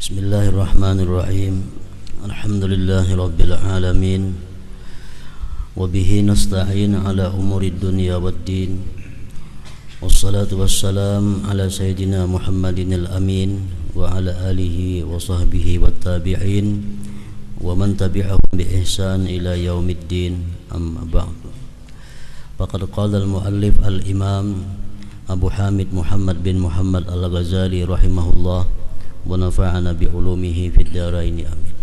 Bismillahirrahmanirrahim. Alhamdulillahi rabbil alamin. Wabihi nasta'in ala umurid dunya waddin. Wassalatu wassalam ala sayyidina Muhammadin al-amin wa ala alihi wa sahbihi wa tabi'in wa man tabi'ahum bi ihsan ila yaumiddin, amma ba'du. Faqad qala al-muallif al-imam Abu Hamid Muhammad bin Muhammad al-Ghazali rahimahullah wa nafa'ana bi ulumihi fid dharain, amin.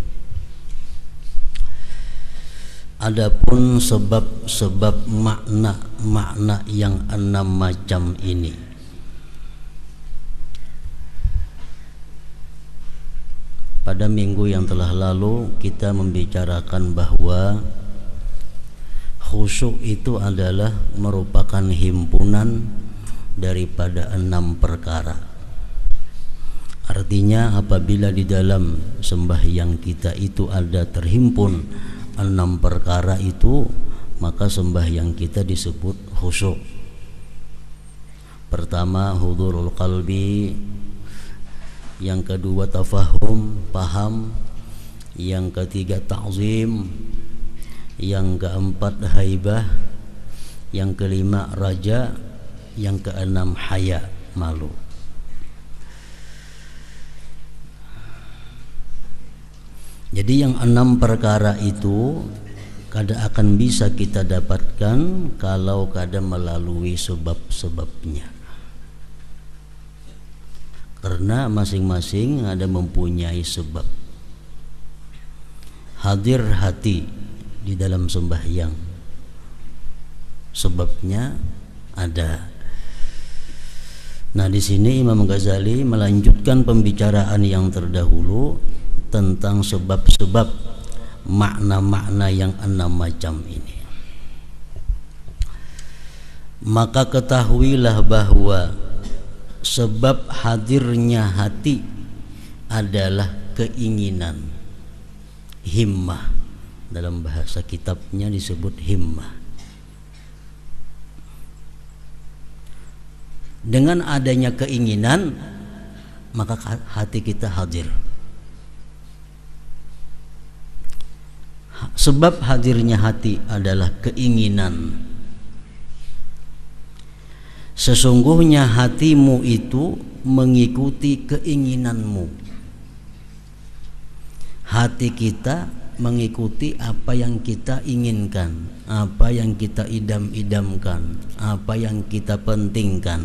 Adapun sebab-sebab makna yang 6 macam ini pada minggu yang telah lalu kita membicarakan bahwa khusyuk itu adalah merupakan himpunan daripada 6 perkara. Artinya apabila di dalam sembahyang kita itu ada terhimpun 6 perkara itu, maka sembahyang kita disebut khusyuk. Pertama, hudurul qalbi. Yang kedua, tafahum, paham. Yang ketiga, ta'zim. Yang keempat, haibah. Yang kelima, raja. Yang keenam, haya, malu. Jadi yang 6 perkara itu kada akan bisa kita dapatkan kalau kada melalui sebab-sebabnya. Karena masing-masing ada mempunyai sebab. Hadir hati di dalam sembahyang, sebabnya ada. Nah, di sini Imam Ghazali melanjutkan pembicaraan yang terdahulu tentang sebab-sebab makna-makna yang 6 macam ini. Maka ketahuilah bahwa sebab hadirnya hati adalah keinginan, himmah. Dalam bahasa kitabnya disebut himmah. Dengan adanya keinginan, maka hati kita hadir. Sebab hadirnya hati adalah keinginan. Sesungguhnya hatimu itu mengikuti keinginanmu. Hati kita mengikuti apa yang kita inginkan, apa yang kita idam-idamkan, apa yang kita pentingkan.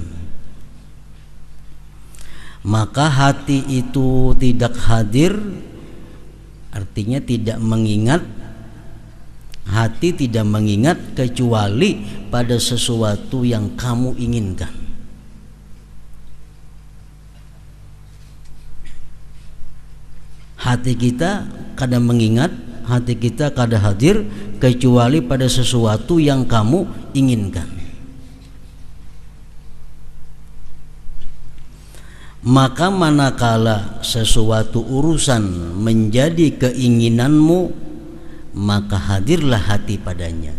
Maka hati itu tidak hadir, artinya tidak mengingat. Hati tidak mengingat kecuali pada sesuatu yang kamu inginkan. Hati kita kadang mengingat, hati kita kadang hadir kecuali pada sesuatu yang kamu inginkan. Maka manakala sesuatu urusan menjadi keinginanmu, maka hadirlah hati padanya,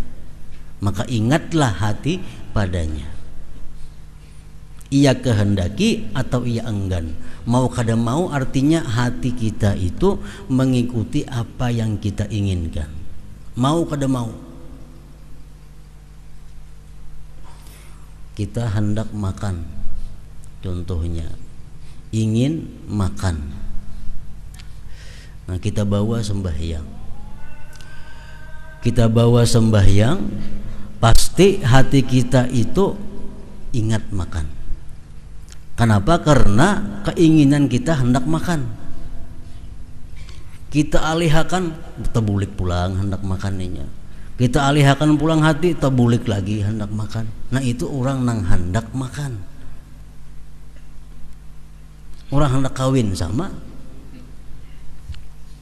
maka ingatlah hati padanya. Ia kehendaki atau ia enggan, mau kada mau, artinya hati kita itu mengikuti apa yang kita inginkan, mau kada mau. Kita hendak makan, contohnya ingin makan, nah kita bawa sembahyang. Kita bawa sembahyang, pasti hati kita itu ingat makan. Kenapa? Karena keinginan kita hendak makan. Kita alihkan, tabulik pulang hendak makannya. Kita alihkan pulang hati, tabulik lagi hendak makan. Nah itu orang nang hendak makan. Orang hendak kawin sama,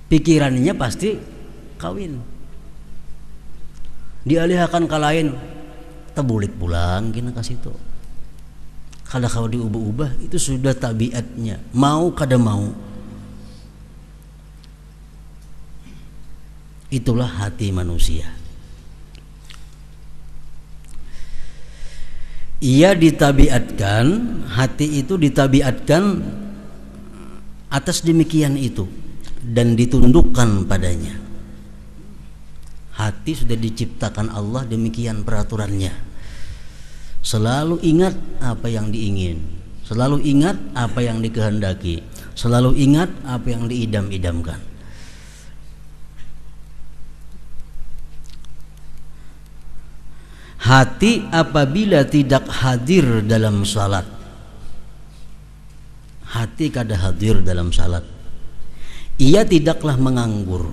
pikirannya pasti kawin. Dialihkan ke lain, tabulik pulang kena kasih itu. Kalau kau diubah-ubah, itu sudah tabiatnya, mau kada mau. Itulah hati manusia. Ia ditabiatkan, hati itu ditabiatkan atas demikian itu dan ditundukkan padanya. Hati sudah diciptakan Allah, demikian peraturannya. Selalu ingat apa yang diingin, selalu ingat apa yang dikehendaki, selalu ingat apa yang diidam-idamkan. Hati apabila tidak hadir dalam salat, hati kada hadir dalam salat, ia tidaklah menganggur,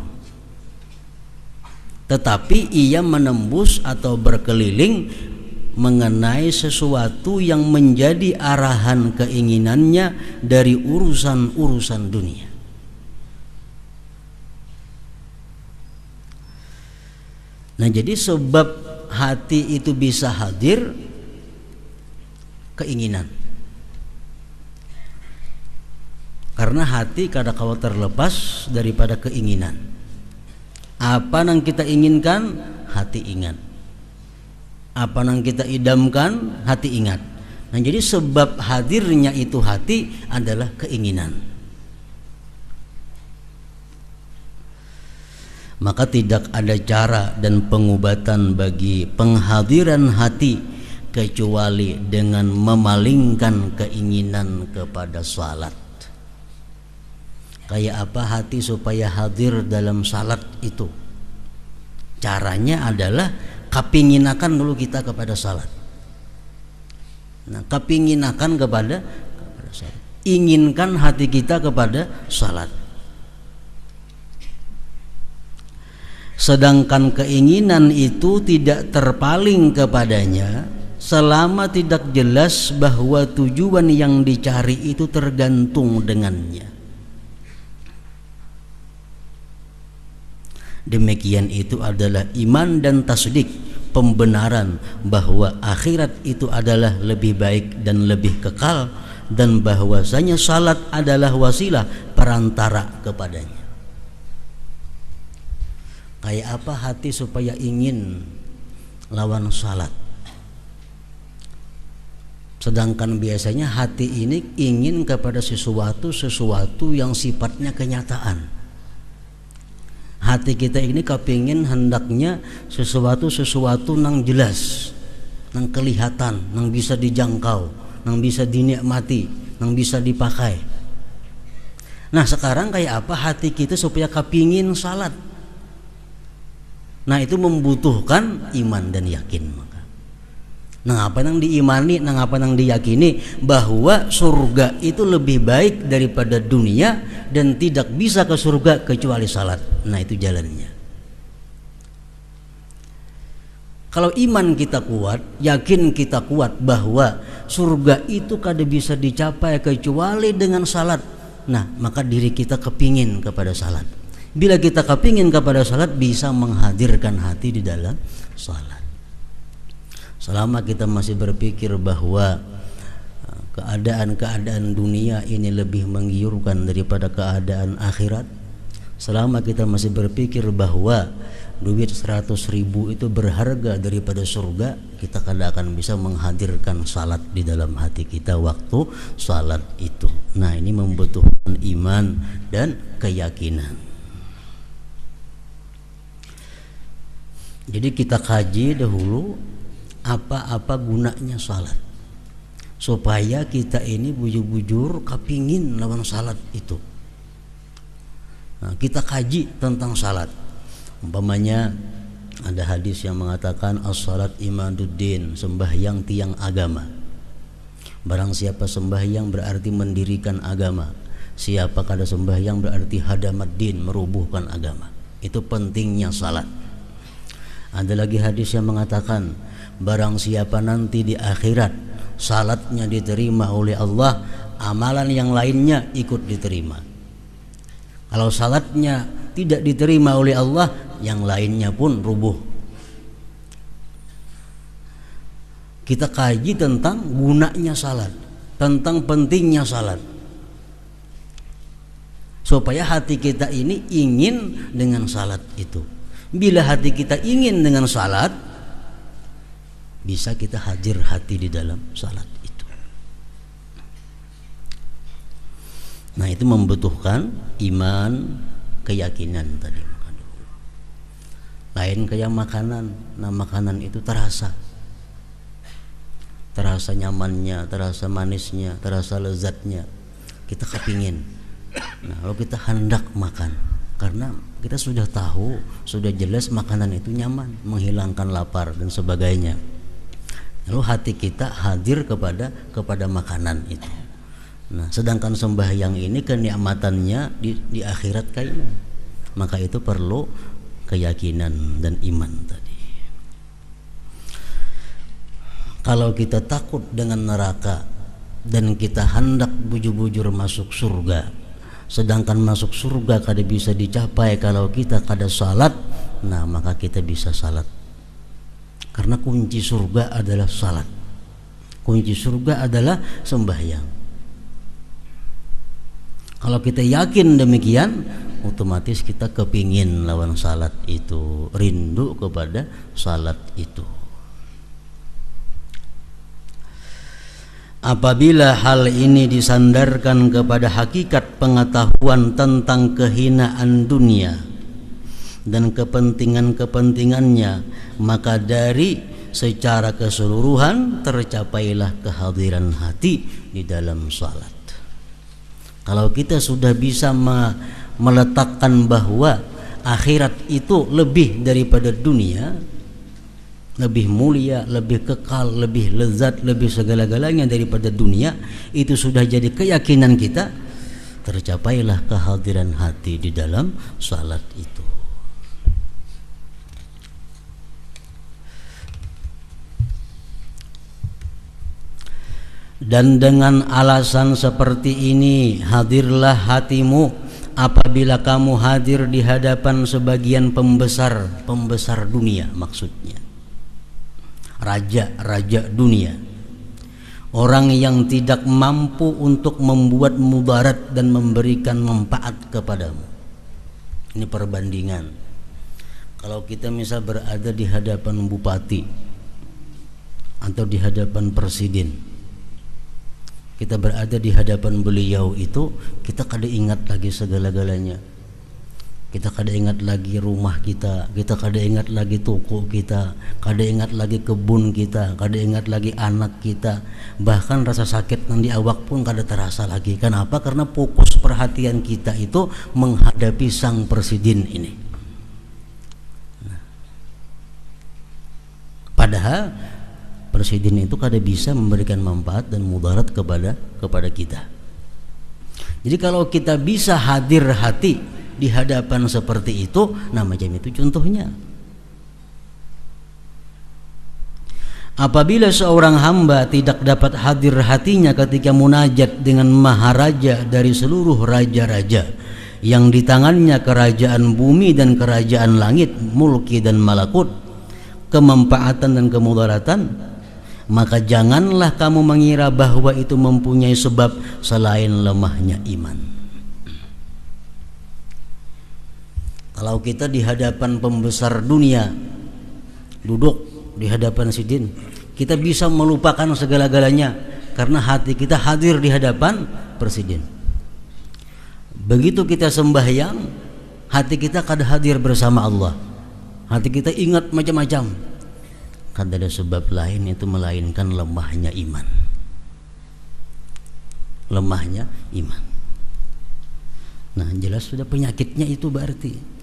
tetapi ia menembus atau berkeliling mengenai sesuatu yang menjadi arahan keinginannya dari urusan-urusan dunia. Nah, jadi sebab hati itu bisa hadir, keinginan. Karena hati kadang-kala terlepas daripada keinginan. Apa yang kita inginkan, hati ingat. Apa yang kita idamkan, hati ingat. Nah, jadi sebab hadirnya itu hati adalah keinginan. Maka tidak ada cara dan pengobatan bagi penghadiran hati kecuali dengan memalingkan keinginan kepada salat. Kayak apa hati supaya hadir dalam salat itu? Caranya adalah kapinginakan dulu kita kepada salat. Nah, kapinginakan kepada salat. Inginkan hati kita kepada salat. Sedangkan keinginan itu tidak terpaling kepadanya selama tidak jelas bahwa tujuan yang dicari itu tergantung dengannya. Demikian itu adalah iman dan tasdik, pembenaran bahwa akhirat itu adalah lebih baik dan lebih kekal, dan bahwasanya salat adalah wasilah perantara kepadanya. Kayak apa hati supaya ingin lawan salat? Sedangkan biasanya hati ini ingin kepada sesuatu yang sifatnya kenyataan. Hati kita ini kepingin hendaknya sesuatu nang jelas, nang kelihatan, nang bisa dijangkau, nang bisa dinikmati, nang bisa dipakai. Nah, sekarang kayak apa hati kita supaya kepingin salat? Nah, itu membutuhkan iman dan yakin. Maka nah, apa yang diimani, nah apa yang diyakini bahwa surga itu lebih baik daripada dunia dan tidak bisa ke surga kecuali salat. Nah, itu jalannya. Kalau iman kita kuat, yakin kita kuat bahwa surga itu kada bisa dicapai kecuali dengan salat. Nah, maka diri kita kepingin kepada salat. Bila kita kepingin kepada salat, bisa menghadirkan hati di dalam salat. Selama kita masih berpikir bahwa keadaan dunia ini lebih menggiurkan daripada keadaan akhirat, selama kita masih berpikir bahwa duit 100.000 itu berharga daripada surga, kita kada akan bisa menghadirkan salat di dalam hati kita waktu salat itu. Nah, ini membutuhkan iman dan keyakinan. Jadi kita kaji dahulu apa gunanya salat, supaya kita ini bujur-bujur kepingin lawan salat itu. Nah, kita kaji tentang salat. Umpamanya ada hadis yang mengatakan as-salat imaduddin, sembahyang tiang agama. Barang siapa sembahyang berarti mendirikan agama. Siapa kada sembahyang berarti hadamat din, merubuhkan agama. Itu pentingnya salat. Ada lagi hadis yang mengatakan barang siapa nanti di akhirat salatnya diterima oleh Allah, amalan yang lainnya ikut diterima. Kalau salatnya tidak diterima oleh Allah, yang lainnya pun rubuh. Kita kaji tentang gunanya salat, tentang pentingnya salat, supaya hati kita ini ingin dengan salat itu. Bila hati kita ingin dengan salat, bisa kita hadir hati di dalam salat itu. Nah, itu membutuhkan iman, keyakinan tadi. Lain kayak makanan. Nah, makanan itu terasa nyamannya, terasa manisnya, terasa lezatnya, kita kepingin. Nah, lalu kita hendak makan karena kita sudah tahu, sudah jelas makanan itu nyaman, menghilangkan lapar dan sebagainya. Lalu hati kita hadir kepada makanan itu. Nah, sedangkan sembahyang ini kenikmatannya di akhirat kayaknya. Maka itu perlu keyakinan dan iman tadi. Kalau kita takut dengan neraka dan kita hendak bujur-bujur masuk surga, sedangkan masuk surga kada bisa dicapai kalau kita kada salat, nah maka kita bisa salat. Karena kunci surga adalah salat. Kunci surga adalah sembahyang. Kalau kita yakin demikian, otomatis kita kepingin lawan salat itu, rindu kepada salat itu. Apabila hal ini disandarkan kepada hakikat pengetahuan tentang kehinaan dunia dan kepentingan-kepentingannya, maka dari secara keseluruhan tercapailah kehadiran hati di dalam salat. Kalau kita sudah bisa meletakkan bahwa akhirat itu lebih daripada dunia, lebih mulia, lebih kekal, lebih lezat, lebih segala-galanya daripada dunia, itu sudah jadi keyakinan kita, tercapailah kehadiran hati di dalam salat itu. Dan dengan alasan seperti ini hadirlah hatimu apabila kamu hadir di hadapan sebagian pembesar dunia, maksudnya raja-raja dunia, orang yang tidak mampu untuk membuat mudarat dan memberikan manfaat kepadamu. Ini perbandingan. Kalau kita misal berada di hadapan bupati atau di hadapan presiden, kita berada di hadapan beliau itu, kita kada ingat lagi segala-galanya. Kita kada ingat lagi rumah kita kada ingat lagi toko kita, kada ingat lagi kebun kita, kada ingat lagi anak kita, bahkan rasa sakit yang di awak pun kada terasa lagi. Kenapa? Karena fokus perhatian kita itu menghadapi sang presiden ini. Padahal presiden itu kada bisa memberikan manfaat dan mudarat kepada kita. Jadi kalau kita bisa hadir hati di hadapan seperti itu, nah macam itu contohnya. Apabila seorang hamba tidak dapat hadir hatinya ketika munajat dengan maharaja dari seluruh raja-raja yang di tangannya kerajaan bumi dan kerajaan langit, mulki dan malakut, kemanfaatan dan kemudaratan, maka janganlah kamu mengira bahwa itu mempunyai sebab selain lemahnya iman. Kalau kita di hadapan pembesar dunia, duduk di hadapan sidin, kita bisa melupakan segala-galanya karena hati kita hadir di hadapan presiden. Begitu kita sembahyang, hati kita kada hadir bersama Allah. Hati kita ingat macam-macam. Kada ada sebab lain itu melainkan lemahnya iman. Lemahnya iman. Nah, jelas sudah penyakitnya itu berarti.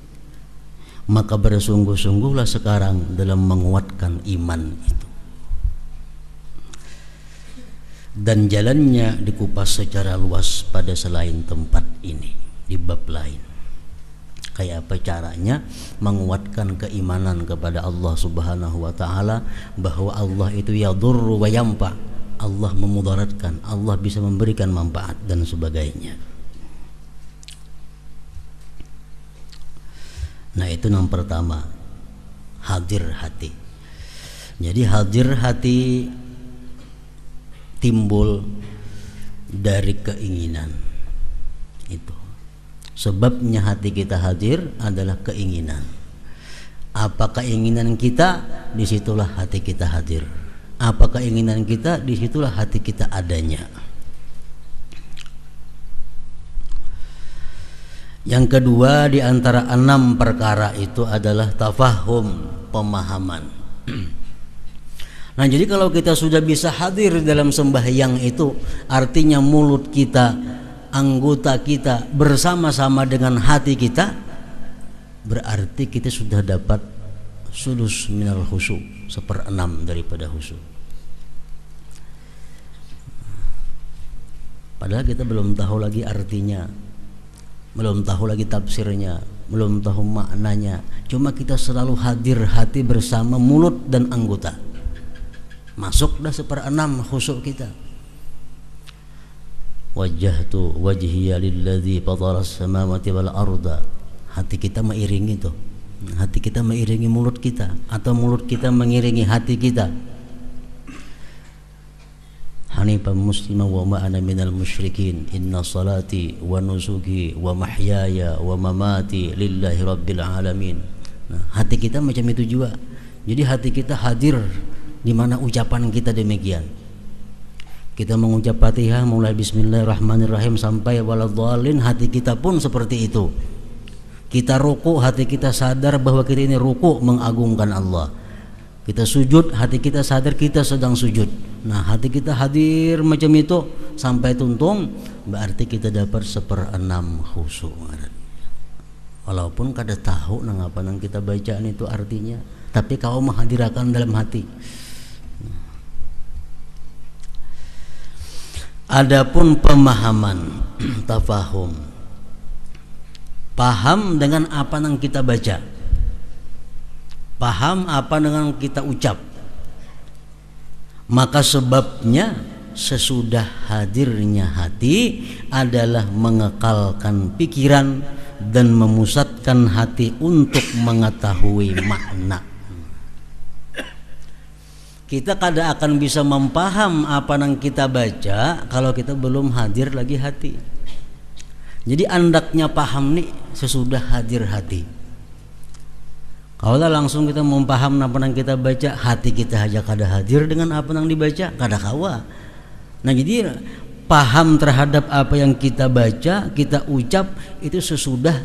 Maka bersungguh-sungguhlah sekarang dalam menguatkan iman itu. Dan jalannya dikupas secara luas pada selain tempat ini, di bab lain. Kayak apa caranya menguatkan keimanan kepada Allah Subhanahu wa taala, bahwa Allah itu yadurru wa yanfa. Allah memudaratkan, Allah bisa memberikan manfaat dan sebagainya. Nah, itu yang pertama, hadir hati. Jadi hadir hati timbul dari keinginan. Itu sebabnya hati kita hadir adalah keinginan. Apa keinginan kita, disitulah hati kita hadir. Apa keinginan kita, disitulah hati kita adanya. Yang kedua di antara 6 perkara itu adalah tafahum, pemahaman. Nah, jadi kalau kita sudah bisa hadir dalam sembahyang itu, artinya mulut kita, anggota kita bersama-sama dengan hati kita, berarti kita sudah dapat sudus minal khusyuk, 1/6 daripada khusyuk. Padahal kita belum tahu lagi artinya, belum tahu lagi tafsirnya, belum tahu maknanya. Cuma kita selalu hadir hati bersama mulut dan anggota. Masuk dah 1/6 khusyuk kita. Wajjahtu wajhiya lilladzi fatara as-samawati wal arda. Hati kita mengiringi tuh. Hati kita mengiringi mulut kita, atau mulut kita mengiringi hati kita. Hanifan musliman wa ma ana minal musyrikin. Inna salati wa nusuki wa mahyaya wa mamati lillahi rabbil alamin. Nah, hati kita macam itu juga. Jadi hati kita hadir di mana ucapan kita demikian. Kita mengucap Fatihah mulai bismillahirrahmanirrahim sampai waladhdallin, hati kita pun seperti itu. Kita ruku, hati kita sadar bahwa kita ini ruku mengagungkan Allah. Kita sujud, hati kita sadar kita sedang sujud. Nah, hati kita hadir macam itu sampai tuntung, berarti kita dapat 1/6 khusyuk. Walaupun kada tahu nang apa nang kita bacaan itu artinya, tapi kau menghadirkan dalam hati. Adapun pemahaman, tafahum, paham dengan apa yang kita baca, paham apa dengan kita ucap, maka sebabnya sesudah hadirnya hati adalah mengekalkan pikiran dan memusatkan hati untuk mengetahui makna. Kita kada akan bisa mempaham apa yang kita baca kalau kita belum hadir lagi hati. Jadi andaknya paham nih sesudah hadir hati. Kalau langsung kita mempaham apa yang kita baca, hati kita aja kada hadir dengan apa yang dibaca, kada kawa. Nah, jadi paham terhadap apa yang kita baca, kita ucap itu sesudah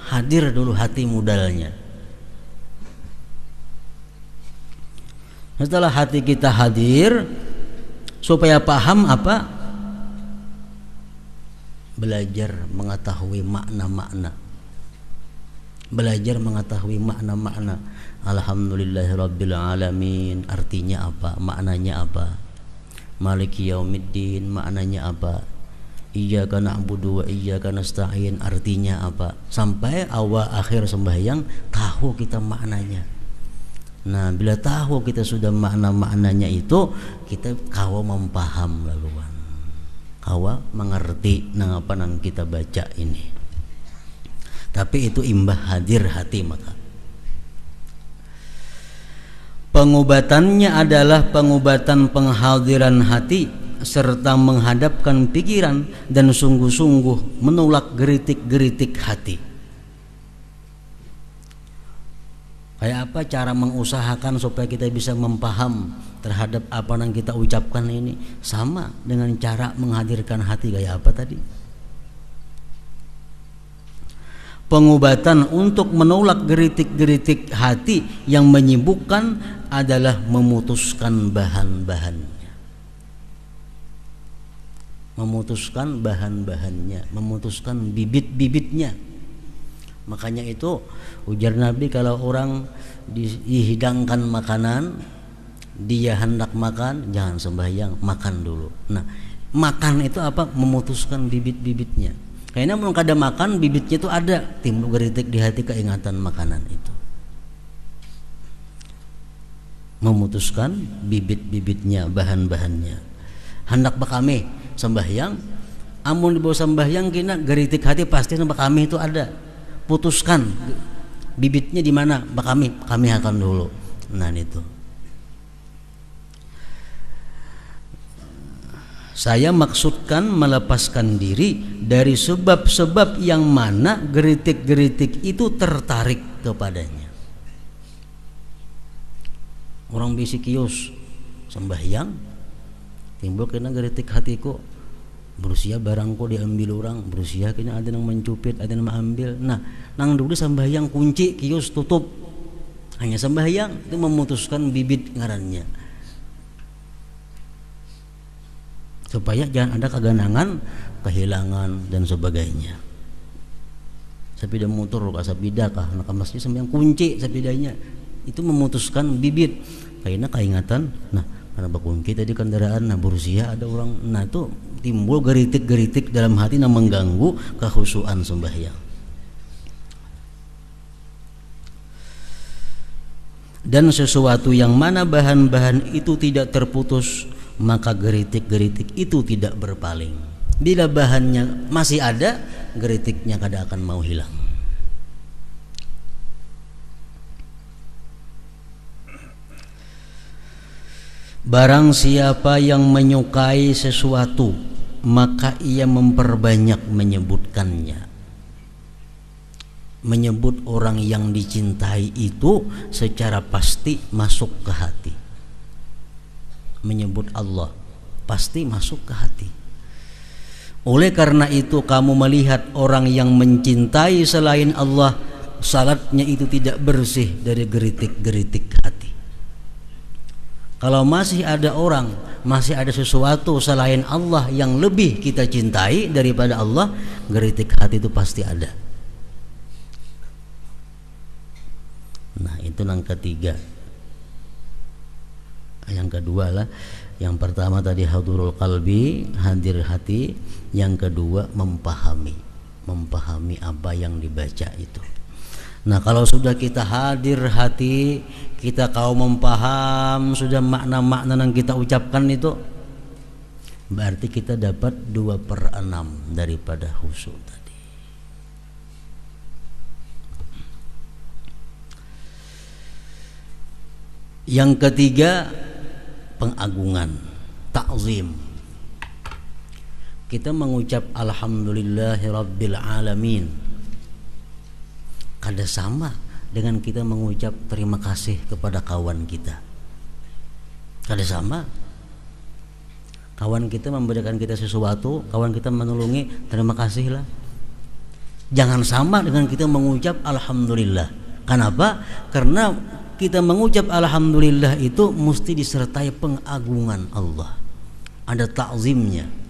hadir dulu hati modalnya. Setelah hati kita hadir, supaya paham apa? Belajar mengetahui makna-makna. Belajar mengetahui makna-makna. Alhamdulillahirabbil alamin, artinya apa? Maknanya apa? Maliki yaumiddin, maknanya apa? Iyyaka na'budu wa iyyaka nasta'in, artinya apa? Sampai awal akhir sembahyang tahu kita maknanya. Nah, bila tahu kita sudah makna-maknanya itu, kita kawa mempaham laluan, kawa mengerti nang apa nang kita baca ini. Tapi itu imbah hadir hati. Maka pengobatannya adalah pengobatan penghadiran hati serta menghadapkan pikiran dan sungguh-sungguh menolak geritik-geritik hati. Kayak apa cara mengusahakan supaya kita bisa mempaham terhadap apa yang kita ucapkan ini? Sama dengan cara menghadirkan hati. Kayak apa tadi? Pengobatan untuk menolak geritik-geritik hati yang menyibukkan adalah memutuskan bahan-bahannya. Memutuskan bahan-bahannya, memutuskan bibit-bibitnya. Makanya itu ujar Nabi, kalau orang dihidangkan makanan, dia hendak makan, jangan sembahyang, makan dulu. Nah, makan itu apa? Memutuskan bibit-bibitnya. Karena belum kada makan, bibitnya itu ada, timbul geritik di hati keingatan makanan itu. Memutuskan bibit-bibitnya, bahan-bahannya. Hendak bakame sembahyang, amun dibawa sembahyang kena geritik hati, pasti bakame itu ada. Putuskan bibitnya di mana, kami akan dulu. Nah, itu saya maksudkan melepaskan diri dari sebab-sebab yang mana geritik-geritik itu tertarik kepadanya. Orang bisi kios sembahyang, timbul kena geritik hatiku, berusia barang kok diambil orang, berusia kena ada yang mencupit, ada yang mengambil. Nah, nang dulu sembahyang kunci kios tutup, hanya sembahyang itu memutuskan bibit ngarannya, supaya jangan ada keganangan, kehilangan dan sebagainya. Sepeda motor kah, sepeda kah, nak masjid sembahyang kunci sepedanya, itu memutuskan bibit, karena keingatan. Nah, karena berkunci tadi kendaraan, nah berusia ada orang, nah itu timbul geritik-geritik dalam hati yang mengganggu kekhusyuan sembahyang. Dan sesuatu yang mana bahan-bahan itu tidak terputus, maka geritik-geritik itu tidak berpaling. Bila bahannya masih ada, geritiknya kada akan mau hilang. Barang siapa yang menyukai sesuatu, maka ia memperbanyak menyebutkannya. Menyebut orang yang dicintai itu secara pasti masuk ke hati. Menyebut Allah pasti masuk ke hati. Oleh karena itu kamu melihat orang yang mencintai selain Allah, salatnya itu tidak bersih dari geritik-geritik hati. Kalau masih ada orang, masih ada sesuatu selain Allah yang lebih kita cintai daripada Allah, geritik hati itu pasti ada. Nah, itu yang ketiga. Yang kedua lah, yang pertama tadi hadurul qalbi, hadir hati. Yang kedua memahami apa yang dibaca itu. Nah, kalau sudah kita hadir hati, kita kau memaham sudah makna-makna yang kita ucapkan itu, berarti kita dapat 2/6 daripada khusyuk tadi. Yang ketiga pengagungan, ta'zim. Kita mengucap alhamdulillahirabbil alamin, kada sama dengan kita mengucap terima kasih kepada kawan kita. Kada sama. Kawan kita memberikan kita sesuatu, kawan kita menolongi, terima kasih lah. Jangan sama dengan kita mengucap alhamdulillah. Kenapa? Karena kita mengucap alhamdulillah itu mesti disertai pengagungan Allah. Ada ta'zimnya.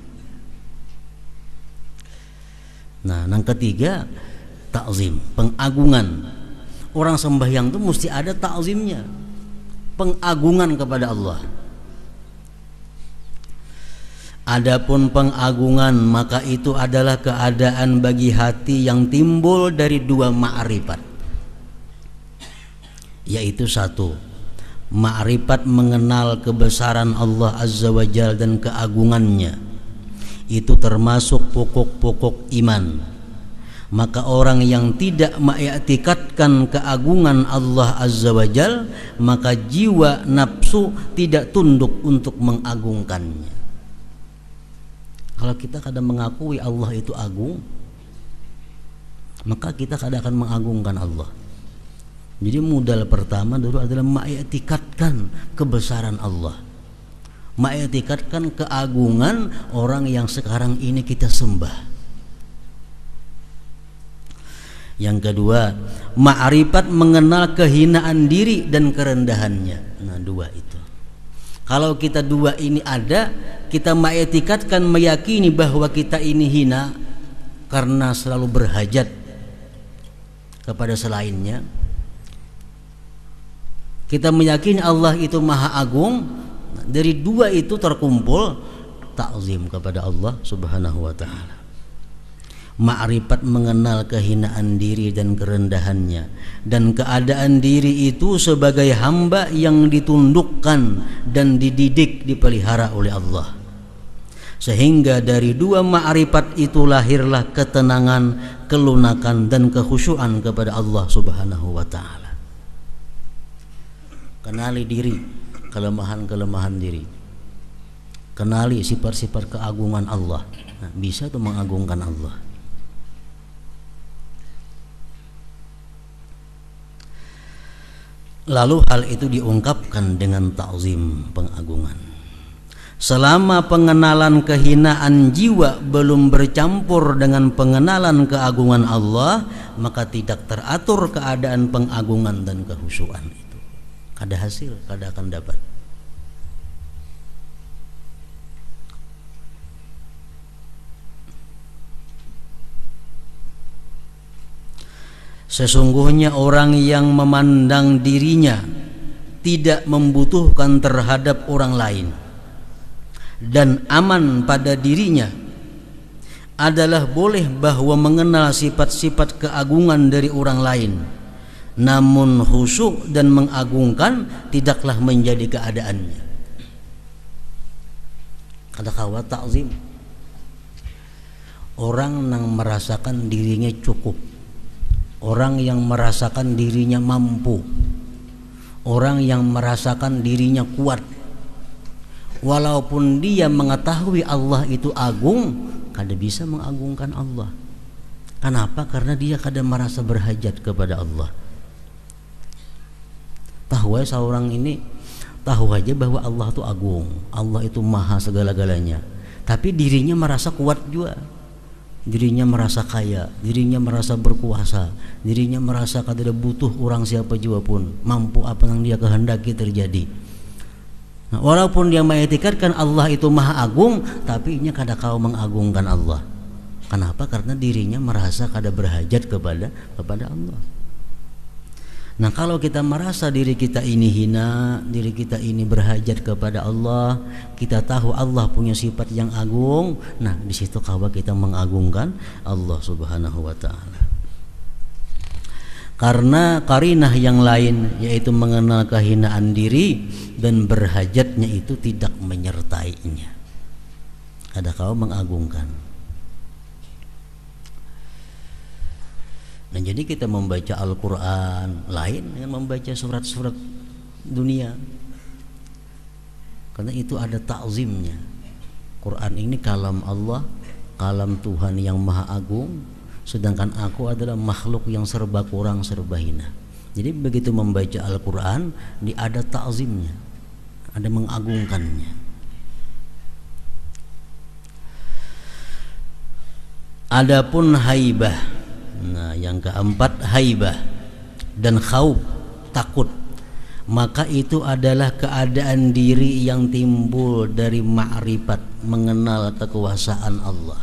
Nah, yang ketiga ta'zim, pengagungan. Orang sembahyang itu mesti ada ta'zimnya, pengagungan kepada Allah. Adapun pengagungan, maka itu adalah keadaan bagi hati yang timbul dari 2 ma'rifat, yaitu 1, ma'rifat mengenal kebesaran Allah Azza wa Jalla dan keagungannya. Itu termasuk pokok-pokok iman. Maka orang yang tidak mengiktikadkan keagungan Allah Azza wa Jalla, maka jiwa nafsu tidak tunduk untuk mengagungkannya. Kalau kita kadang mengakui Allah itu agung, maka kita kadang akan mengagungkan Allah. Jadi modal pertama dulu adalah mengiktikadkan kebesaran Allah, mengiktikadkan keagungan orang yang sekarang ini kita sembah. Yang kedua, ma'rifat mengenal kehinaan diri dan kerendahannya. Nah, 2 itu. Kalau kita 2 ini ada, kita mengiktikadkan, meyakini bahwa kita ini hina karena selalu berhajat kepada selainnya. Kita meyakini Allah itu maha agung. Dari 2 itu terkumpul ta'zim kepada Allah Subhanahu wa ta'ala. Ma'rifat mengenal kehinaan diri dan kerendahannya, dan keadaan diri itu sebagai hamba yang ditundukkan dan dididik, dipelihara oleh Allah. Sehingga dari 2 ma'rifat itu lahirlah ketenangan, kelunakan dan kekhusyuan kepada Allah Subhanahu wa ta'ala. Kenali diri, kelemahan-kelemahan diri. Kenali sifat-sifat keagungan Allah. Nah, bisa tuh mengagungkan Allah. Lalu hal itu diungkapkan dengan ta'zim, pengagungan. Selama pengenalan kehinaan jiwa belum bercampur dengan pengenalan keagungan Allah, maka tidak teratur keadaan pengagungan dan kehusuan itu. Kada hasil, kada akan dapat. Sesungguhnya orang yang memandang dirinya tidak membutuhkan terhadap orang lain dan aman pada dirinya adalah boleh bahwa mengenal sifat-sifat keagungan dari orang lain, namun khusyuk dan mengagungkan tidaklah menjadi keadaannya. Kada kawa takzim. Orang yang merasakan dirinya cukup, orang yang merasakan dirinya mampu, orang yang merasakan dirinya kuat, walaupun dia mengetahui Allah itu agung, kada bisa mengagungkan Allah. Kenapa? Karena dia kada merasa berhajat kepada Allah. Tahu aja seorang ini, tahu aja bahwa Allah itu agung, Allah itu maha segala-galanya, tapi dirinya merasa kuat juga, dirinya merasa kaya, dirinya merasa berkuasa, dirinya merasa kada butuh orang siapa juga pun, mampu apa yang dia kehendaki terjadi. Nah, walaupun dia mengetikadkan Allah itu maha agung, tapi inya kada kau mengagungkan Allah. Kenapa? Karena dirinya merasa kada berhajat kepada Allah. Nah, kalau kita merasa diri kita ini hina, diri kita ini berhajat kepada Allah, kita tahu Allah punya sifat yang agung, nah di situ kawa kita mengagungkan Allah Subhanahu wa taala. Karena karinah yang lain, yaitu mengenal kehinaan diri dan berhajatnya, itu tidak menyertainya. Kada kau mengagungkan. Nah, jadi kita membaca Al-Quran lain dengan membaca surat-surat dunia, karena itu ada ta'zimnya. Quran ini kalam Allah, kalam Tuhan yang maha agung, sedangkan aku adalah makhluk yang serba kurang, serba hina. Jadi begitu membaca Al-Quran, ada ta'zimnya, ada mengagungkannya. Adapun haibah, nah yang keempat haibah dan khauf, takut, maka itu adalah keadaan diri yang timbul dari ma'rifat, mengenal kekuasaan Allah,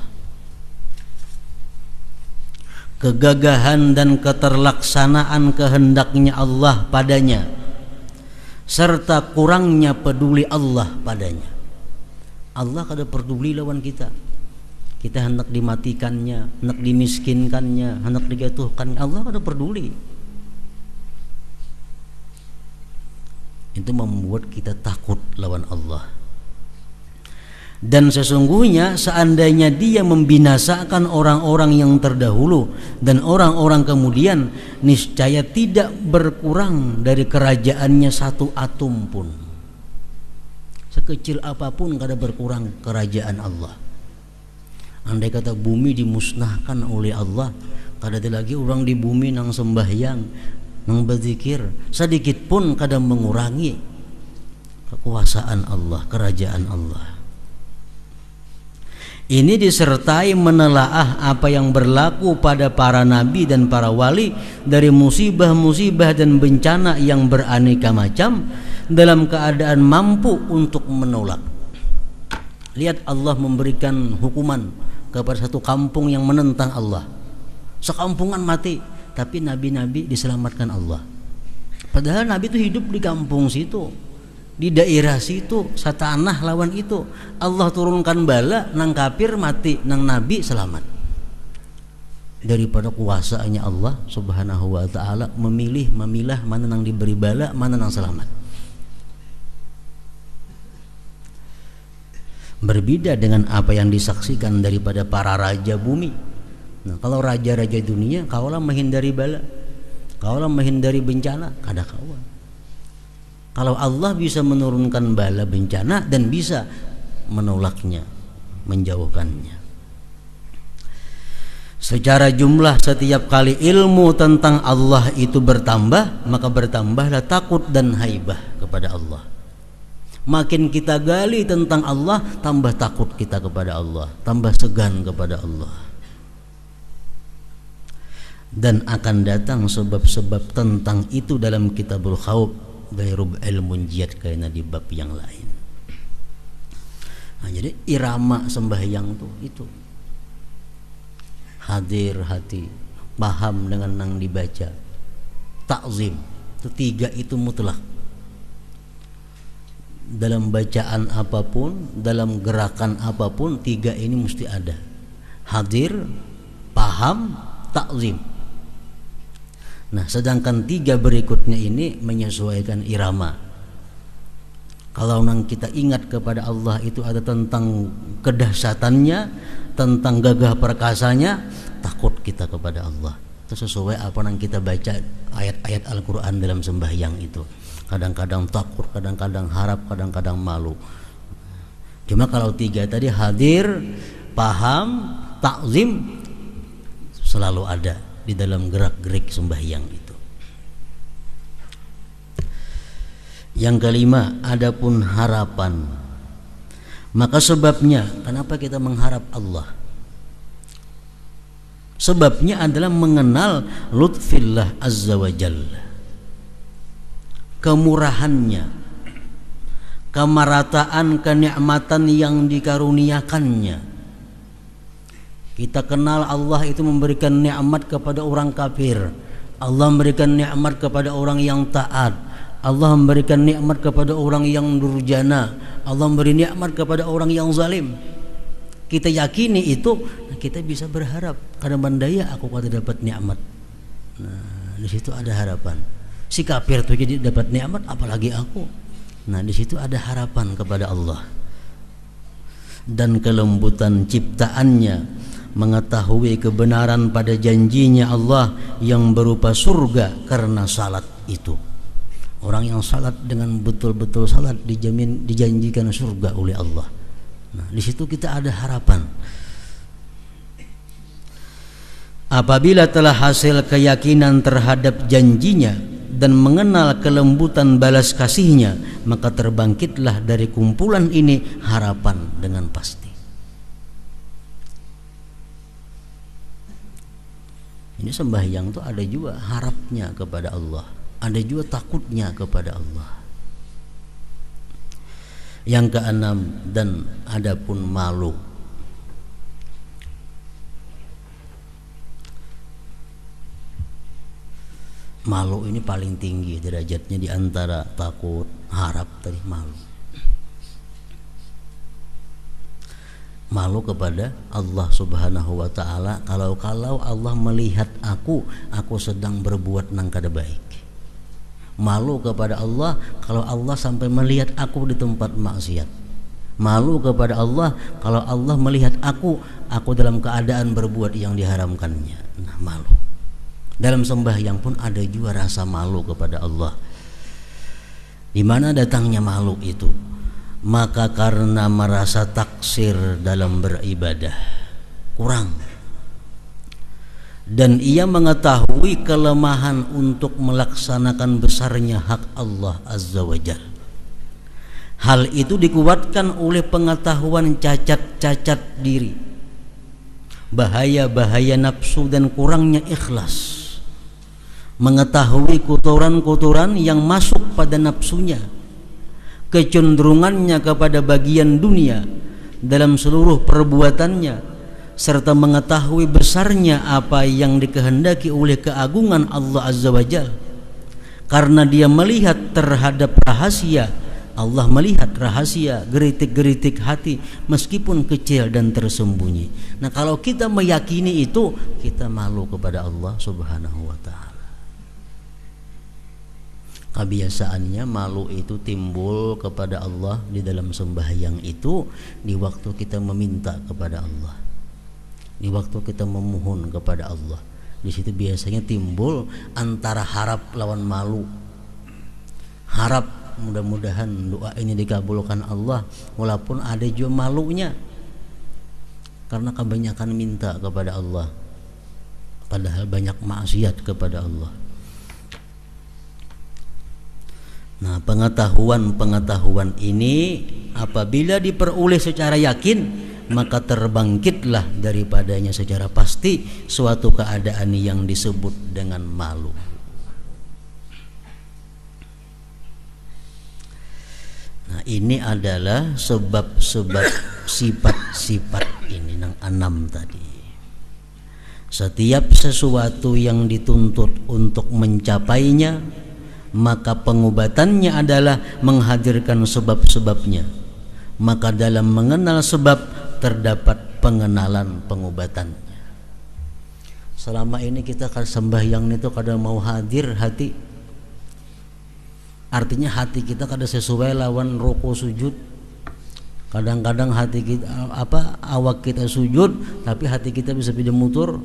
kegagahan dan keterlaksanaan kehendaknya Allah padanya, serta kurangnya peduli Allah padanya. Allah kada peduli lawan kita. Kita hendak dimatikannya, hendak dimiskinkannya, hendak dijatuhkan, Allah kada peduli. Itu membuat kita takut lawan Allah. Dan sesungguhnya seandainya dia membinasakan orang-orang yang terdahulu dan orang-orang kemudian, niscaya tidak berkurang dari kerajaannya satu atom pun. Sekecil apapun kada berkurang kerajaan Allah. Andai kata bumi dimusnahkan oleh Allah, kada ada lagi orang di bumi nang sembahyang, nang berzikir, sedikit pun kada mengurangi kekuasaan Allah, kerajaan Allah. Ini disertai menelaah apa yang berlaku pada para nabi dan para wali dari musibah-musibah dan bencana yang beraneka macam, dalam keadaan mampu untuk menolak. Lihat, Allah memberikan hukuman kepada satu kampung yang menentang Allah. Sekampungan mati, tapi nabi-nabi diselamatkan Allah. Padahal nabi itu hidup di kampung situ, di daerah situ, satanah lawan itu. Allah turunkan bala, nang kafir mati, nang nabi selamat. Daripada kuasaannya Allah Subhanahu wa ta'ala memilah mana nang diberi bala, mana nang selamat. Berbeda dengan apa yang disaksikan daripada para raja bumi. Nah, kalau raja-raja dunia, kaulah menghindari bala, kaulah menghindari bencana, kada kawan. Kalau Allah bisa menurunkan bala bencana dan bisa menolaknya, menjauhkannya. Secara jumlah, setiap kali ilmu tentang Allah itu bertambah, maka bertambahlah takut dan haibah kepada Allah. Makin kita gali tentang Allah, tambah takut kita kepada Allah, tambah segan kepada Allah. Dan akan datang sebab-sebab tentang itu dalam Kitabul Khauf, Ghairub ilmun jiyad kaina di bab yang lain. Nah, jadi irama sembahyang itu hadir hati, paham dengan yang dibaca, takzim, itu tiga itu mutlak. Dalam bacaan apapun, dalam gerakan apapun, tiga ini mesti ada: hadir, paham, takzim. Nah, sedangkan tiga berikutnya ini menyesuaikan irama. Kalau nang kita ingat kepada Allah itu ada tentang kedahsyatannya, tentang gagah perkasanya, takut kita kepada Allah. Itu sesuai apa yang kita baca ayat-ayat Al-Quran dalam sembahyang itu. Kadang-kadang takut, kadang-kadang harap, kadang-kadang malu. Cuma kalau tiga tadi, hadir, paham, takzim, selalu ada di dalam gerak-gerik sembahyang itu. Yang kelima, adapun harapan. Maka sebabnya, kenapa kita mengharap Allah? Sebabnya adalah mengenal lutfillah azza wa jalla, kemurahannya, kemarataan, kenikmatan yang dikaruniakannya. Kita kenal Allah itu memberikan nikmat kepada orang kafir, Allah memberikan nikmat kepada orang yang taat, Allah memberikan nikmat kepada orang yang durjana, Allah memberi nikmat kepada orang yang zalim. Kita yakini itu, kita bisa berharap, karena bandaya aku kada dapat nikmat. Nah, di situ ada harapan. Si kafir tuh jadi dapat nikmat, apalagi aku. Nah, di situ ada harapan kepada Allah. Dan kelembutan ciptaannya, mengetahui kebenaran pada janjinya Allah yang berupa surga karena salat itu. Orang yang salat dengan betul-betul salat dijanjikan surga oleh Allah. Nah, di situ kita ada harapan. Apabila telah hasil keyakinan terhadap janjinya dan mengenal kelembutan balas kasihnya, maka terbangkitlah dari kumpulan ini harapan dengan pasti. Ini sembahyang itu ada juga harapnya kepada Allah, ada juga takutnya kepada Allah. Yang keenam, dan adapun malu. Malu ini paling tinggi derajatnya di antara takut, harap tadi, malu. Malu kepada Allah Subhanahu wa taala, kalau Allah melihat aku sedang berbuat nang kada baik. Malu kepada Allah kalau Allah sampai melihat aku di tempat maksiat. Malu kepada Allah kalau Allah melihat aku dalam keadaan berbuat yang diharamkannya. Nah, malu. Dalam sembahyang pun ada juga rasa malu kepada Allah. Di mana datangnya malu itu? Maka karena merasa taksir dalam beribadah, kurang, dan ia mengetahui kelemahan untuk melaksanakan besarnya hak Allah Azza wa Jalla. Hal itu dikuatkan oleh pengetahuan cacat-cacat diri, bahaya-bahaya nafsu dan kurangnya ikhlas. Mengetahui kotoran-kotoran yang masuk pada nafsunya, kecenderungannya kepada bagian dunia dalam seluruh perbuatannya, serta mengetahui besarnya apa yang dikehendaki oleh keagungan Allah Azza wa Jalla. Karena dia melihat terhadap rahasia, Allah melihat rahasia, geritik-geritik hati meskipun kecil dan tersembunyi. Nah, kalau kita meyakini itu, kita malu kepada Allah Subhanahu wa taala. Kebiasaannya malu itu timbul kepada Allah di dalam sembahyang itu, di waktu kita meminta kepada Allah, di waktu kita memohon kepada Allah. Di situ biasanya timbul antara harap lawan malu. Harap mudah-mudahan doa ini dikabulkan Allah, walaupun ada juga malunya karena kebanyakan minta kepada Allah, padahal banyak maksiat kepada Allah. Nah, pengetahuan ini apabila diperoleh secara yakin, maka terbangkitlah daripadanya secara pasti suatu keadaan yang disebut dengan malu. Nah, ini adalah sebab-sebab sifat-sifat ini nang 6 tadi. Setiap sesuatu yang dituntut untuk mencapainya, maka pengobatannya adalah menghadirkan sebab-sebabnya. Maka dalam mengenal sebab terdapat pengenalan pengobatannya. Selama ini kita sembahyang itu kadang mau hadir hati, artinya hati kita kadang sesuai lawan ruku sujud. Kadang-kadang hati kita awak kita sujud tapi hati kita bisa pindah mutur.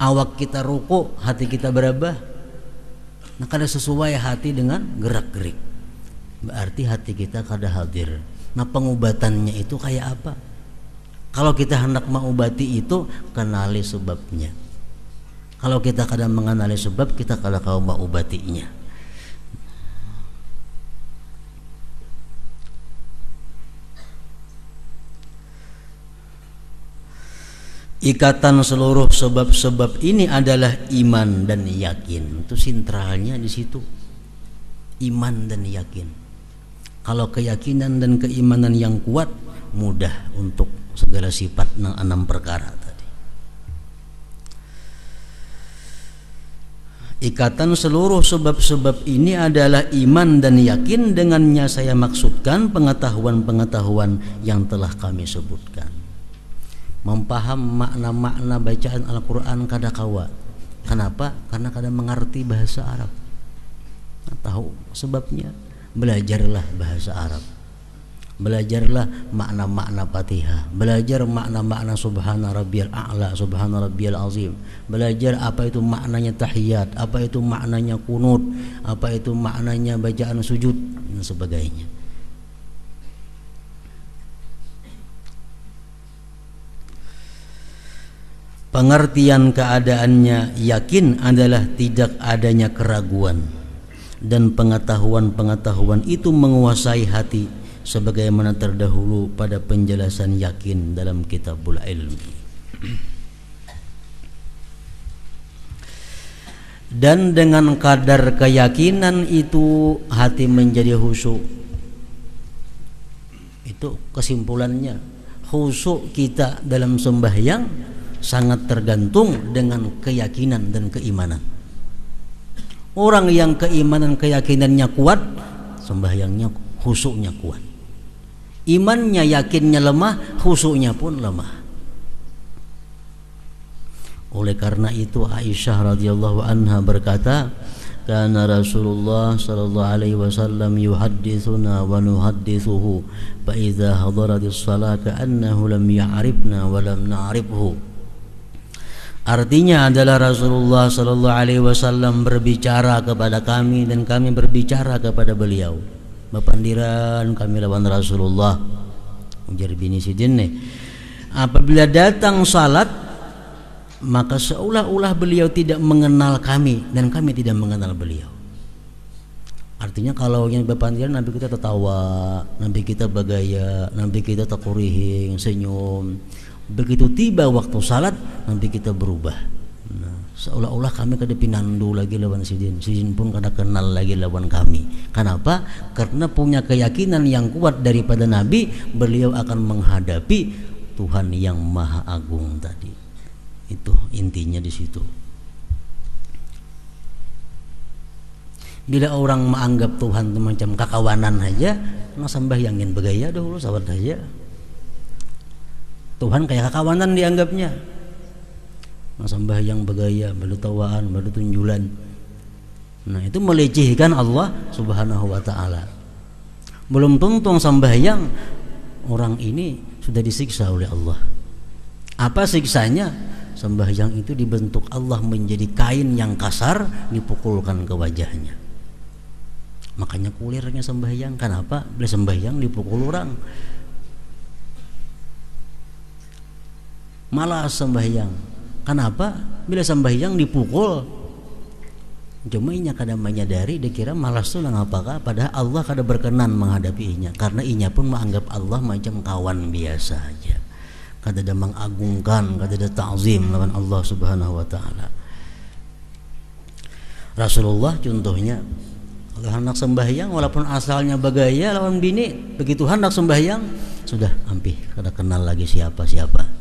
Awak kita ruku, hati kita berubah. Nah, kada sesuai hati dengan gerak-gerik. Berarti hati kita kada hadir. Nah, pengobatannya itu kayak apa? Kalau kita hendak mengobati itu, kenali sebabnya. Kalau kita kada mengenali sebab, kita kada kau mengobatinya. Ikatan seluruh sebab-sebab ini adalah iman dan yakin. Itu sentralnya di situ. Iman dan yakin. Kalau keyakinan dan keimanan yang kuat, mudah untuk segala sifat 6 perkara tadi. Ikatan seluruh sebab-sebab ini adalah iman dan yakin. Dengannya saya maksudkan pengetahuan-pengetahuan yang telah kami sebutkan. Mempaham makna-makna bacaan Al-Quran kada kawa. Kenapa? Karena kada mengerti bahasa Arab. Tahu sebabnya? Belajarlah bahasa Arab. Belajarlah makna-makna Fatihah. Belajar makna-makna Subhana Rabbiyal A'la, Subhana Rabbiyal Azim. Belajar apa itu maknanya tahiyat, apa itu maknanya kunut, apa itu maknanya bacaan sujud dan sebagainya. Pengertian keadaannya yakin adalah tidak adanya keraguan, dan pengetahuan-pengetahuan itu menguasai hati sebagaimana terdahulu pada penjelasan yakin dalam Kitabul Ilm. Dan dengan kadar keyakinan itu hati menjadi khusyuk. Itu kesimpulannya. Khusyuk kita dalam sembahyang sangat tergantung dengan keyakinan dan keimanan. Orang yang keimanan keyakinannya kuat, sembahyangnya khusyuknya kuat. Imannya yakinnya lemah, khusyuknya pun lemah. Oleh karena itu Aisyah radhiyallahu anha berkata, "Kana Rasulullah sallallahu alaihi wasallam yuhadditsuna wa nuhadditsuhu, fa idza hadaratis shalah ka'annahu lam ya'rifna wa lam na'rifhu." Artinya adalah Rasulullah sallallahu alaihi wasallam berbicara kepada kami dan kami berbicara kepada beliau. Bapandiran kami lawan Rasulullah. Ujar bini Sidin nih. Apabila datang salat, maka seolah-olah beliau tidak mengenal kami dan kami tidak mengenal beliau. Artinya kalau yang bapandiran Nabi kita tertawa, Nabi kita bagaya, Nabi kita takurihing, senyum. Begitu tiba waktu salat, nanti kita berubah. Nah, seolah-olah kami kada pinandu lagi lawan Sidin. Sidin pun kada kenal lagi lawan kami. Kenapa? Karena punya keyakinan yang kuat daripada Nabi, beliau akan menghadapi Tuhan yang Maha Agung tadi. Itu intinya di situ. Bila orang menganggap Tuhan itu macam kakawanan aja, nggak sembahyangin begaya dahulu sawat aja. Tuhan kayak kakawanan dianggapnya. Sembahyang begaya, baru tawaan, baru tunjulan. Nah, itu melecehkan Allah Subhanahu wa taala. Belum tentu sembahyang orang ini sudah disiksa oleh Allah. Apa siksanya? Sembahyang itu dibentuk Allah menjadi kain yang kasar, dipukulkan ke wajahnya. Makanya kulirnya sembahyang. Kenapa? Bila sembahyang dipukul orang. Malah sembahyang. Kenapa? Bila sembahyang dipukul, Cuma inya kada menyadari, dia kira malas tuh ngapakah, padahal Allah kada berkenan menghadapi inya, karena inya pun menganggap Allah macam kawan biasa aja, kada ada mengagungkan, kada ada ta'zim lawan Allah Subhanahu wa taala. Rasulullah contohnya, kalau hendak sembahyang walaupun asalnya bagaya lawan bini, begitu hendak sembahyang sudah ampih kada kenal lagi siapa-siapa.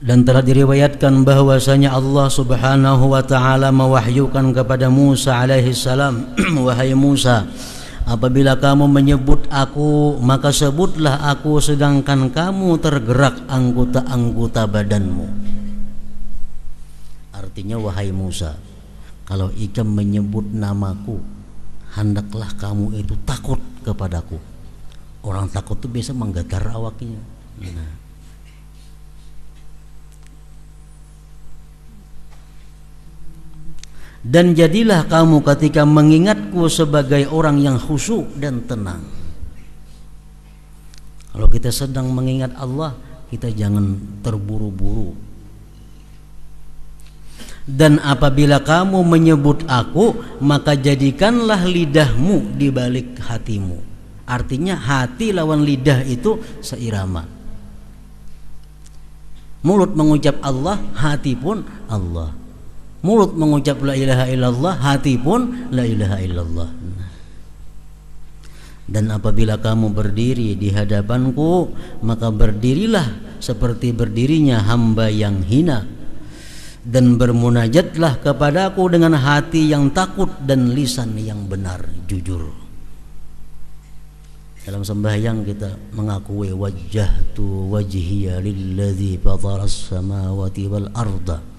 Dan telah diriwayatkan bahwasanya Allah Subhanahu wa taala mewahyukan kepada Musa alaihi salam, wahai Musa, apabila kamu menyebut aku, maka sebutlah aku sedangkan kamu tergerak anggota-anggota badanmu. Artinya, wahai Musa, kalau ikam menyebut namaku, hendaklah kamu itu takut kepadaku. Orang takut itu biasa menggetar awaknya. Nah, dan jadilah kamu ketika mengingatku sebagai orang yang khusyuk dan tenang. Kalau kita sedang mengingat Allah, kita jangan terburu-buru. Dan apabila kamu menyebut aku, maka jadikanlah lidahmu di balik hatimu. Artinya hati lawan lidah itu seirama. Mulut mengucap Allah, hati pun Allah. Mulut mengucap la ilaha illallah, hati pun la ilaha illallah. Dan apabila kamu berdiri di hadapanku, maka berdirilah seperti berdirinya hamba yang hina, dan bermunajatlah kepadaku dengan hati yang takut dan lisan yang benar jujur. Dalam sembahyang kita mengakui wajjahtu wajhiya lilladzi fataras samawati wal arda.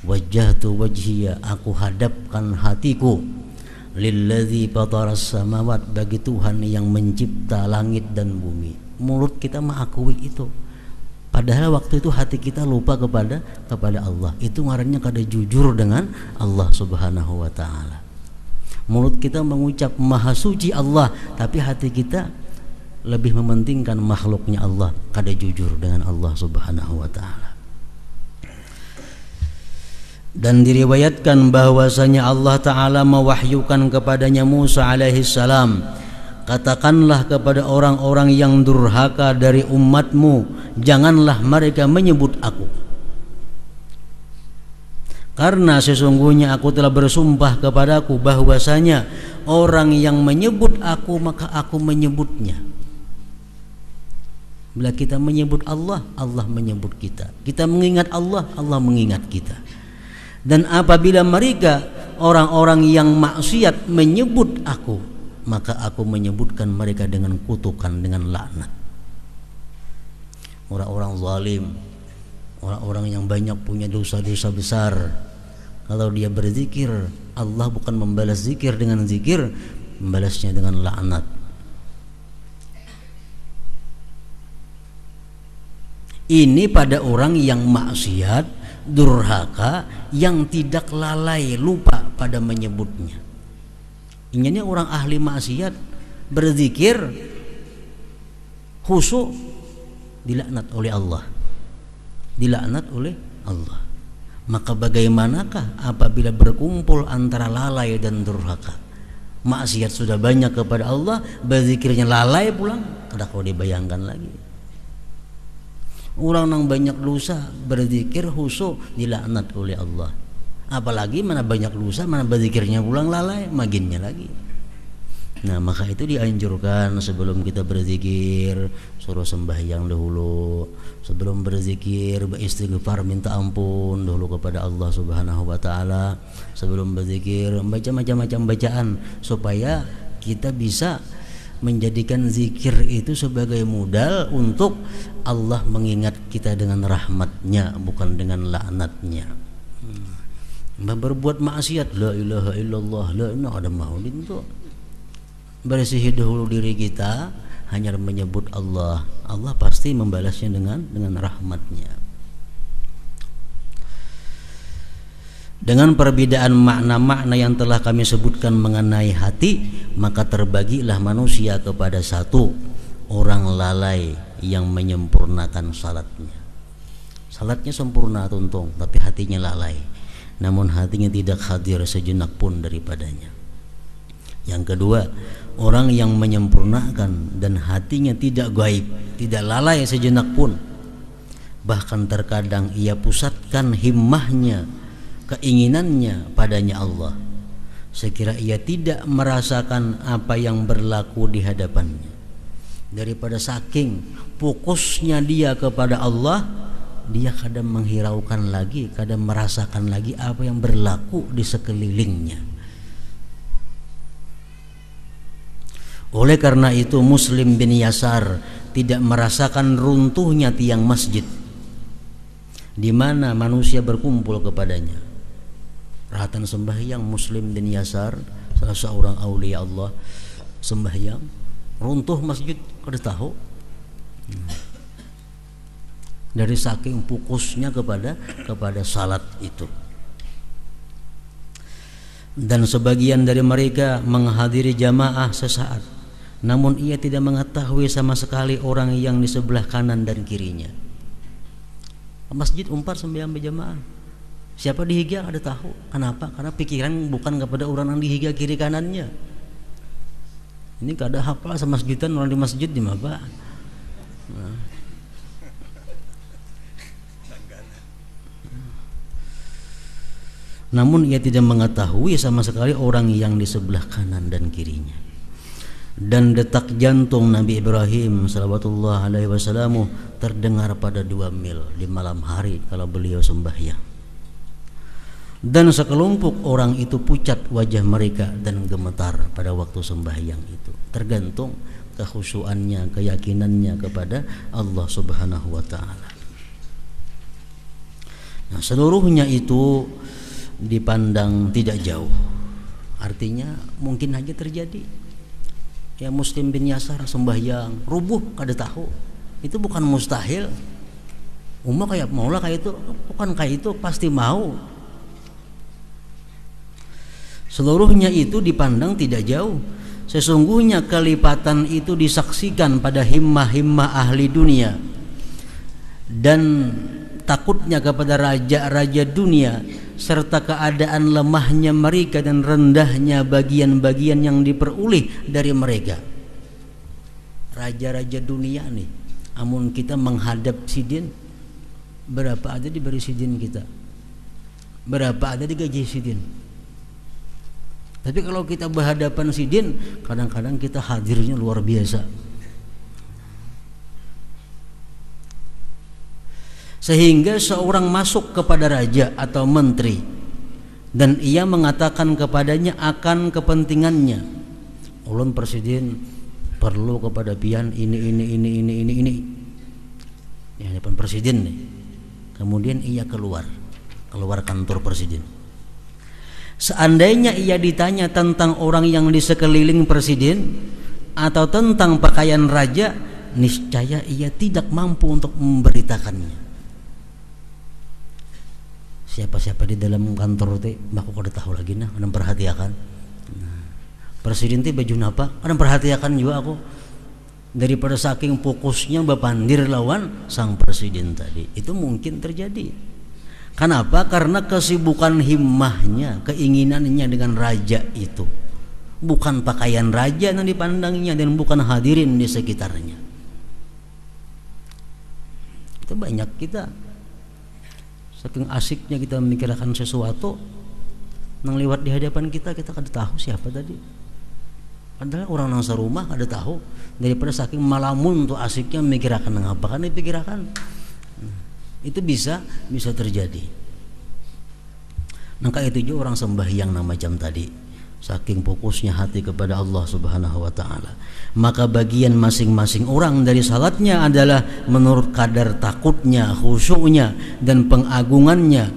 Wajjahtu wajhiya, aku hadapkan hatiku, lilladzi fataras samawat, bagi Tuhan yang mencipta langit dan bumi. Mulut kita mengakui itu, padahal waktu itu hati kita lupa kepada Allah. Itu ngarannya kada jujur dengan Allah Subhanahu wa taala. Mulut kita mengucap maha suci Allah, tapi hati kita lebih mementingkan makhluknya Allah, kada jujur dengan Allah Subhanahu wa taala. Dan diriwayatkan bahwasanya Allah Ta'ala mewahyukan kepadanya Musa alaihi salam, katakanlah kepada orang-orang yang durhaka dari umatmu, janganlah mereka menyebut aku, karena sesungguhnya aku telah bersumpah kepadaku bahwasanya orang yang menyebut aku, maka aku menyebutnya. Bila kita menyebut Allah, Allah menyebut kita. Kita mengingat Allah, Allah mengingat kita. Dan apabila mereka orang-orang yang maksiat menyebut aku, maka aku menyebutkan mereka dengan kutukan, dengan laknat. Orang-orang zalim, orang-orang yang banyak punya dosa-dosa besar, kalau dia berzikir, Allah bukan membalas zikir dengan zikir, membalasnya dengan laknat. Ini pada orang yang maksiat, durhaka, yang tidak lalai, lupa pada menyebutnya. Ini orang ahli maksiat berzikir khusyuk, dilaknat oleh Allah, dilaknat oleh Allah. Maka bagaimanakah apabila berkumpul antara lalai dan durhaka? Maksiat sudah banyak kepada Allah, berzikirnya lalai pulang, kada kau dibayangkan lagi. Orang yang banyak dosa berzikir khusyuk, dilaknat oleh Allah. Apalagi mana banyak dosa, mana berzikirnya pulang lalai, maginnya lagi. Nah, maka itu dianjurkan sebelum kita berzikir suruh sembahyang dahulu. Sebelum berzikir beristighfar, minta ampun dahulu kepada Allah Subhanahu wa taala. Sebelum berzikir baca macam-macam bacaan supaya kita bisa menjadikan zikir itu sebagai modal untuk Allah mengingat kita dengan rahmatnya, bukan dengan laknatnya. Berbuat maksiat, la ilaha illallah, la ilaha ada maulid itu. Bersihi dahulu diri kita, hanya menyebut Allah, Allah pasti membalasnya dengan rahmatnya. Dengan perbedaan makna-makna yang telah kami sebutkan mengenai hati, maka terbagilah manusia kepada satu, orang lalai yang menyempurnakan salatnya. Salatnya sempurna tuntung, tapi hatinya lalai. Namun hatinya tidak hadir sejenak pun daripadanya. Yang kedua, orang yang menyempurnakan dan hatinya tidak gaib, tidak lalai sejenak pun. Bahkan terkadang ia pusatkan himmahnya, keinginannya padanya Allah. Sekira ia tidak merasakan apa yang berlaku di hadapannya. Daripada saking fokusnya dia kepada Allah, dia kadang menghiraukan lagi, kadang merasakan lagi apa yang berlaku di sekelilingnya. Oleh karena itu Muslim bin Yasar tidak merasakan runtuhnya tiang masjid di mana manusia berkumpul kepadanya. Perhatian sembahyang Muslim bin Yasar, salah seorang aulia Allah, sembahyang runtuh masjid, kada tahu. Dari saking fokusnya kepada salat itu. Dan sebagian dari mereka menghadiri jamaah sesaat, namun ia tidak mengetahui sama sekali orang yang di sebelah kanan dan kirinya. Masjid umpar sembahyang berjamaah, siapa dihiga ada tahu. Kenapa? Karena pikiran bukan kepada orang yang dihiga kiri kanannya. Ini kada hafal sama masjidan, orang di masjid di mana? Nah. Namun ia tidak mengetahui sama sekali orang yang di sebelah kanan dan kirinya. Dan detak jantung Nabi Ibrahim salawatullah alaihi wasallam terdengar pada 2 mil di malam hari kalau beliau sembahyang. Dan sekelompok orang itu pucat wajah mereka dan gemetar pada waktu sembahyang itu. Tergantung kekhusyuannya, keyakinannya kepada Allah Subhanahu wa taala. Nah, seluruhnya itu dipandang tidak jauh, artinya mungkin aja terjadi. Ya Muslim bin Yasar sembahyang rubuh kada tahu, itu bukan mustahil. Kayak maulah kayak itu, bukan kayak itu pasti mau. Seluruhnya itu dipandang tidak jauh. Sesungguhnya kelipatan itu disaksikan pada himmah-himmah ahli dunia dan takutnya kepada raja-raja dunia, serta keadaan lemahnya mereka dan rendahnya bagian-bagian yang diperoleh dari mereka. Raja-raja dunia nih, amun kita menghadap sidin, berapa ada diberi sidin kita, berapa ada digaji sidin. Tapi kalau kita berhadapan sidin, kadang-kadang kita hadirnya luar biasa. Sehingga seorang masuk kepada raja atau menteri dan ia mengatakan kepadanya akan kepentingannya, ulun presiden perlu kepada pian ini ya depan presiden nih. Kemudian ia keluar kantor presiden. Seandainya ia ditanya tentang orang yang di sekeliling presiden atau tentang pakaian raja, niscaya ia tidak mampu untuk memberitakannya. Siapa-siapa di dalam kantor teh aku kada tahu lagi nah, kada perhatiakan. Presiden teh baju napa? Kada perhatiakan juga aku. Daripada saking fokusnya bapandir lawan sang presiden tadi. Itu mungkin terjadi. Kenapa? Karena kesibukan himmahnya, keinginannya dengan raja itu. Bukan pakaian raja yang dipandangnya dan bukan hadirin di sekitarnya. Itu banyak kita. Saking asiknya kita memikirkan sesuatu nang lewat di hadapan kita kada tahu siapa tadi. Padahal orang nang serumah kada tahu, daripada saking malamun tuh asiknya memikirkan nang apa kan dipikirkan. Itu bisa terjadi. Maka itu juga orang sembahyang nang macam tadi, saking fokusnya hati kepada Allah Subhanahu wa taala. Maka bagian masing-masing orang dari salatnya adalah menurut kadar takutnya, khusyuknya dan pengagungannya.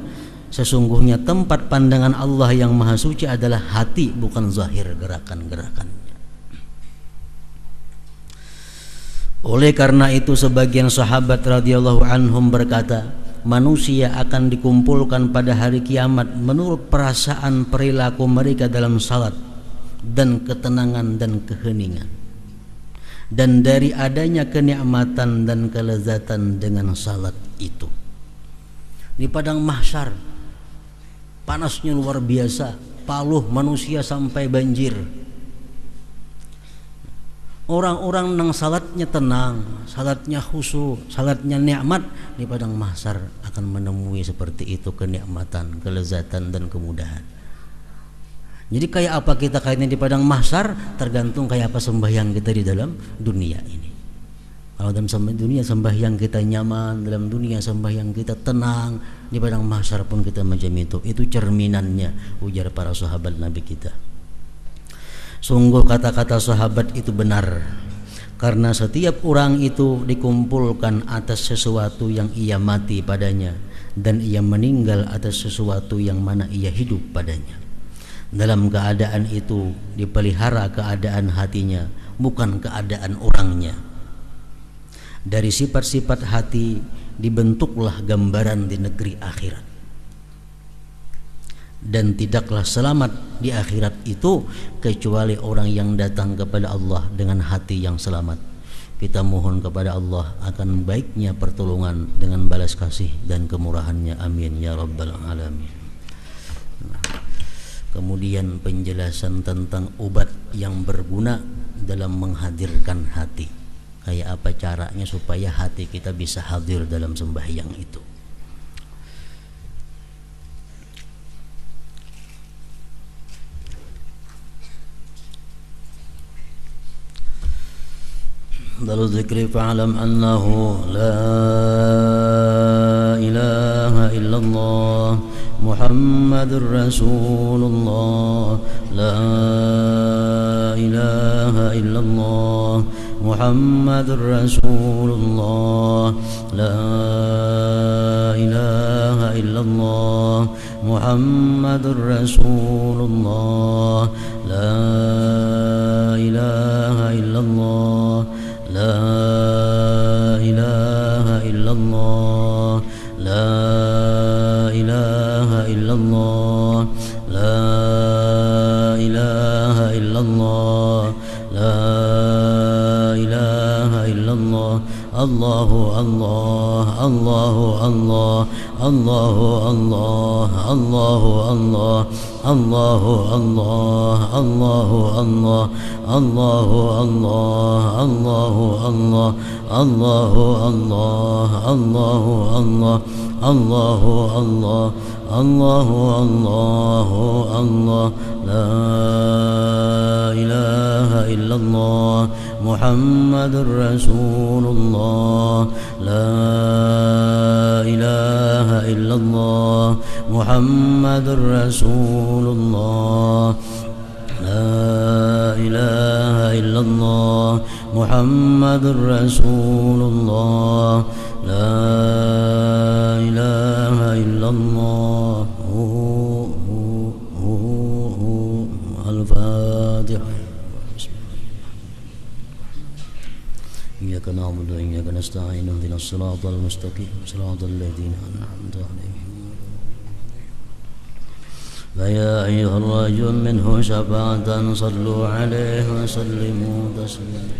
Sesungguhnya tempat pandangan Allah yang maha suci adalah hati, bukan zahir gerakan-gerakannya. Oleh karena itu sebagian sahabat radhiyallahu anhum berkata, manusia akan dikumpulkan pada hari kiamat menurut perasaan perilaku mereka dalam salat dan ketenangan dan keheningan, dan dari adanya kenikmatan dan kelezatan dengan salat itu. Di padang mahsyar panasnya luar biasa, paluh manusia sampai banjir. Orang-orang nang salatnya tenang, salatnya khusyuk, salatnya nikmat, di padang mahsyar akan menemui seperti itu kenikmatan, kelezatan dan kemudahan. Jadi kayak apa kita kayaknya di padang mahsyar tergantung kayak apa sembahyang kita di dalam dunia ini. Kalau dalam dunia sembahyang kita nyaman, dalam dunia sembahyang kita tenang, di padang mahsyar pun kita macam itu. Itu cerminannya, ujar para sahabat Nabi kita. Sungguh kata-kata sahabat itu benar, karena setiap orang itu dikumpulkan atas sesuatu yang ia mati padanya, dan ia meninggal atas sesuatu yang mana ia hidup padanya. Dalam keadaan itu dipelihara keadaan hatinya, bukan keadaan orangnya. Dari sifat-sifat hati dibentuklah gambaran di negeri akhirat. Dan tidaklah selamat di akhirat itu kecuali orang yang datang kepada Allah dengan hati yang selamat. Kita mohon kepada Allah akan baiknya pertolongan dengan balas kasih dan kemurahannya, amin ya rabbal alamin. Kemudian penjelasan tentang obat yang berguna dalam menghadirkan hati. Kayak apa caranya supaya hati kita bisa hadir dalam sembahyang itu. Dalam zikri fa'alam annahu la ilaha illallah Muhammadur Rasulullah, la ilaha illallah Muhammadur Rasulullah, la ilaha illallah Muhammadur Rasulullah, la ilaha illallah, la ilaha illallah, la ilaha illallah, la ilaha illallah, la ilaha illallah. Allahu Allah, Allahu Allah, Allahu Allah, Allahu Allah, Allahu Allah, Allahu Allah, Allahu Allah, Allahu Allah, Allahu Allah, Allahu Allah, Allahu Allah, Allahu Allah, la ilaha illallah Muhammadur Rasulullah, la ilaha illallah Muhammadur Rasulullah, la ilaha illallah Muhammadur Rasulullah, la ilaha illallah. Al-Fatiha. إياك نعبد وإياك نستعين اهدنا الصراط المستقيم صراط الذين أنعمت عليهم. فيا أيها الرجل منه شفاعة صلوا عليه وسلموا تسليما.